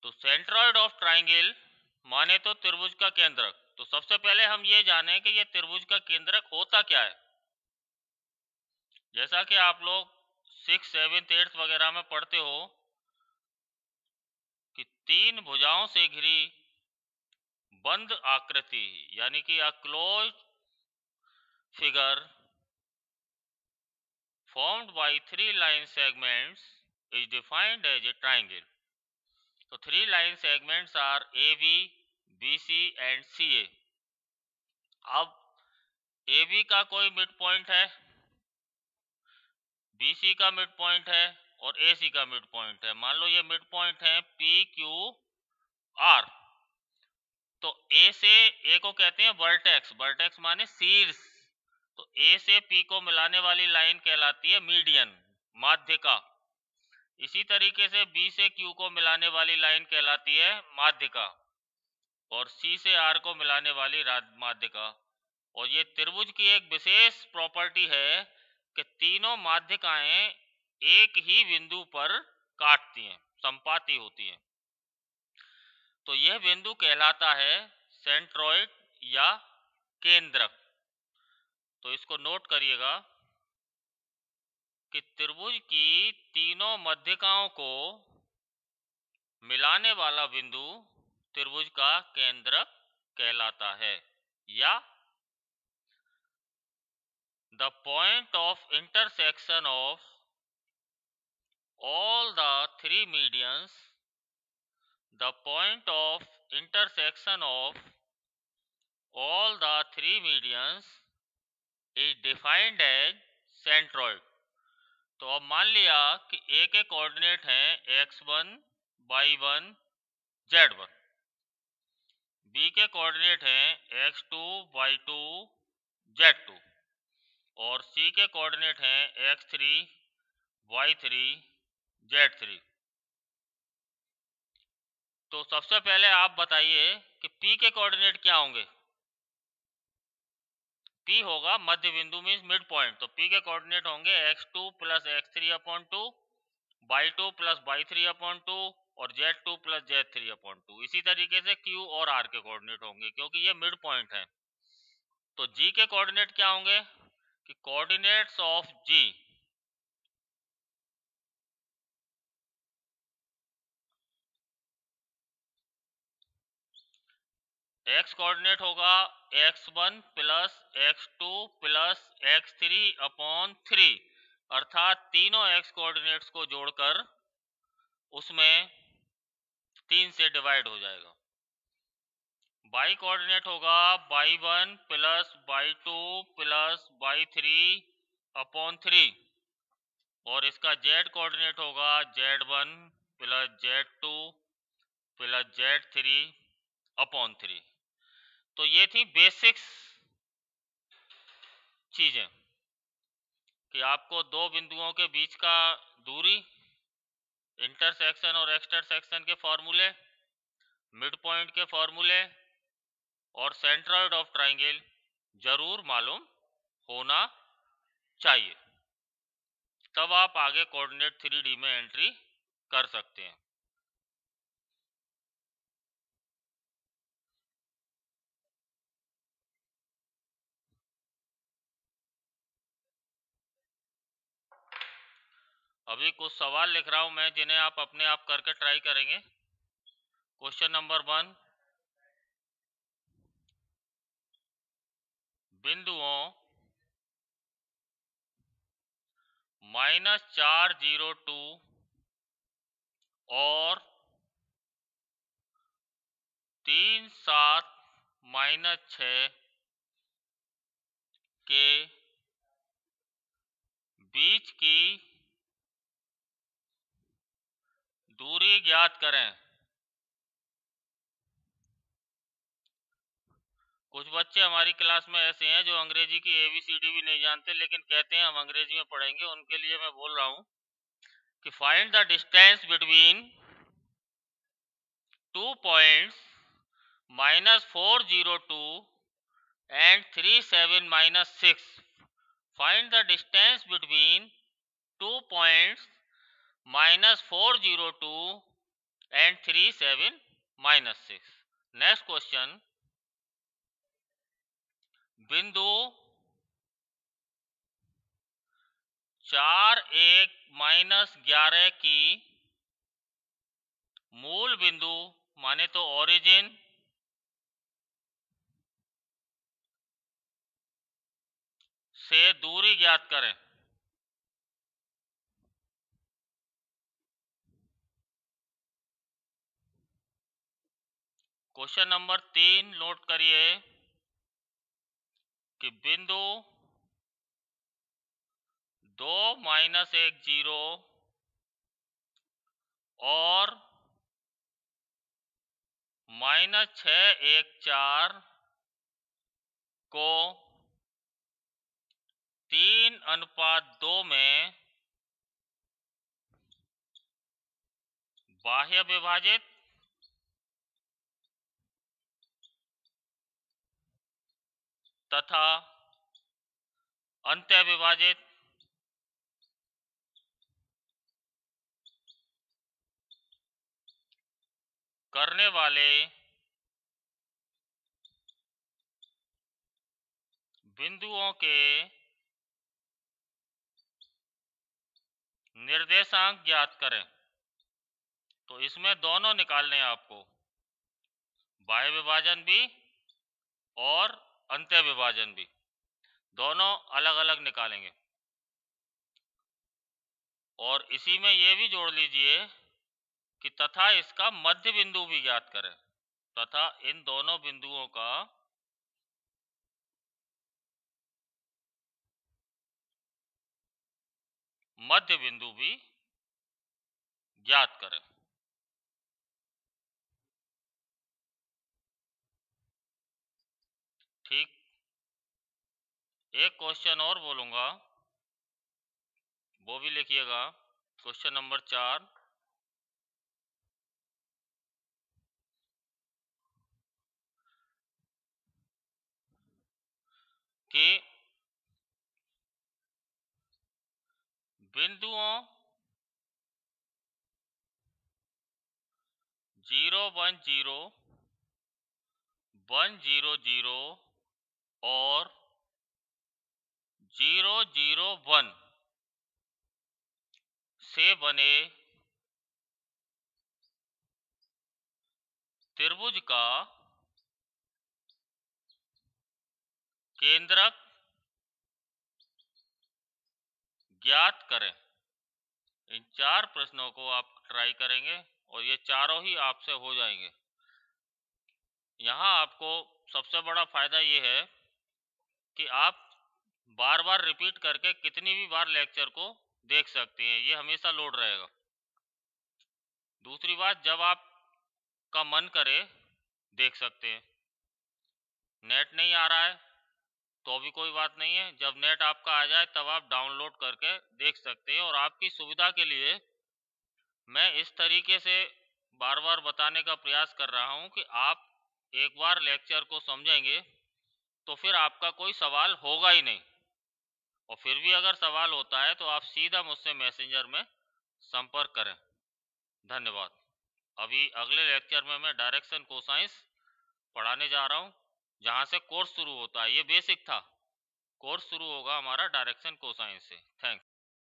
तो centroid of triangle माने तो त्रिभुज का केंद्रक। तो सबसे पहले हम ये जाने कि ये त्रिभुज का केंद्रक होता क्या है। जैसा कि आप लोग 6, 7, 8 वगैरह में पढ़ते हो कि तीन भुजाओं से घिरी बंद आकृति यानी कि a closed figure formed by three line segments is defined as a triangle. So three line segments are AB, BC and CA. अब AB का कोई मिड पॉइंट है, BC का मिड पॉइंट है और AC का मिड पॉइंट है। मान लो ये मिड पॉइंट है PQR। तो A को कहते हैं वर्टेक्स, वर्टेक्स माने शीर्ष। तो A से P को मिलाने वाली लाइन कहलाती है मीडियन, माध्यिका। इसी तरीके से B से Q को मिलाने वाली लाइन कहलाती है माध्यिका और C से R को मिलाने वाली माध्यिका। और ये त्रिभुज की एक विशेष प्रॉपर्टी है कि तीनों माध्यिकाएं एक ही बिंदु पर काटती हैं, संपाती होती हैं। तो यह बिंदु कहलाता है सेंट्रोइड या केंद्रक। तो इसको नोट करिएगा कि त्रिभुज की तीनों माध्यिकाओं को मिलाने वाला बिंदु त्रिभुज का केंद्रक कहलाता है, या the point of intersection of all the three medians, the point of intersection of all the three medians is defined as centroid. तो अब मान लिया कि A के कोऑर्डिनेट हैं x1, y1, z1, B के कोऑर्डिनेट हैं x2, y2, z2 और C के कोऑर्डिनेट हैं x3, y3, z3। तो सबसे पहले आप बताइए कि P के कोऑर्डिनेट क्या होंगे। P होगा मध्य बिंदु मीन्स मिड पॉइंट। तो P के कोऑर्डिनेट होंगे x2 plus x3/2, y2 plus y3/2 और z2 प्लस z3/2। इसी तरीके से Q और R के कोऑर्डिनेट होंगे क्योंकि ये मिड पॉइंट है। तो G के कोऑर्डिनेट क्या होंगे कि coordinates of G x coordinate होगा x1 plus x2 plus x3/3, अर्थात तीनों x कोऑर्डिनेट्स को जोड़कर उसमें 3 से डिवाइड हो जाएगा। y कोऑर्डिनेट होगा y1 plus y2 plus y3/3 और इसका z कोऑर्डिनेट होगा z1 plus z2 plus z3/3। तो ये थी बेसिक्स चीजें कि आपको दो बिंदुओं के बीच का दूरी, इंटरसेक्शन और एक्सटरसेक्शन के फॉर्मूले, मिड पॉइंट के फॉर्मूले और सेंट्रॉइड ऑफ ट्राइंगल जरूर मालूम होना चाहिए। तब आप आगे कोऑर्डिनेट 3D में एंट्री कर सकते हैं। अभी कुछ सवाल लिख रहा हूं मैं जिन्हें आप अपने आप करके ट्राई करेंगे। क्वेश्चन नंबर 1, बिंदुओं -402 और 37-6 के बीच की दूरी ज्ञात करें। कुछ बच्चे हमारी क्लास में ऐसे हैं जो अंग्रेजी की ABCD भी नहीं जानते लेकिन कहते हैं हम अंग्रेजी में पढ़ेंगे। उनके लिए मैं बोल रहा हूं कि find the distance between 2 points -402 and 37-6. Find the distance between 2 points -402 and 3 7 -6। Next question, बिंदु 4 1 -11 की मूल बिंदु माने तो ओरिजिन से दूरी ज्ञात करें। क्वेश्चन नंबर 3 नोट करिए कि बिंदु 2 -1 0 और -6 1 4 को 3:2 में बाह्य विभाजित तथा अंत्य विभाजित करने वाले बिंदुओं के निर्देशांक ज्ञात करें। तो इसमें दोनों निकालने हैं आपको, बाह्य विभाजन भी और अंत्य विभाजन भी, दोनों अलग अलग निकालेंगे। और इसी में ये भी जोड़ लीजिए कि तथा इसका मध्य बिंदु भी ज्ञात करें, तथा इन दोनों बिंदुओं का मध्य बिंदु भी ज्ञात करें। ठीक, एक क्वेश्चन और बोलूंगा, वो भी लिखिएगा। क्वेश्चन नंबर 4, कि बिंदुओं 0 1 0 1 0 0 और 0 0 1 से बने त्रिभुज का केंद्रक ज्ञात करें। इन 4 प्रश्नों को आप ट्राई करेंगे और ये चारों ही आपसे हो जाएंगे। यहाँ आपको सबसे बड़ा फायदा ये है कि आप बार बार रिपीट करके कितनी भी बार लेक्चर को देख सकते हैं, ये हमेशा लोड रहेगा। दूसरी बात, जब आपका मन करे देख सकते हैं। नेट नहीं आ रहा है तो भी कोई बात नहीं है, जब नेट आपका आ जाए तब आप डाउनलोड करके देख सकते हैं। और आपकी सुविधा के लिए मैं इस तरीके से बार बार बताने का प्रयास कर रहा हूं कि आप एक बार लेक्चर को समझेंगे तो फिर आपका कोई सवाल होगा ही नहीं। और फिर भी अगर सवाल होता है तो आप सीधा मुझसे मैसेंजर में संपर्क करें। धन्यवाद। अभी अगले लेक्चर में मैं डायरेक्शन कोसाइंस पढ़ाने जा रहा हूँ, जहाँ से कोर्स शुरू होता है। ये बेसिक था, कोर्स शुरू होगा हमारा डायरेक्शन कोसाइंस से। थैंक्स।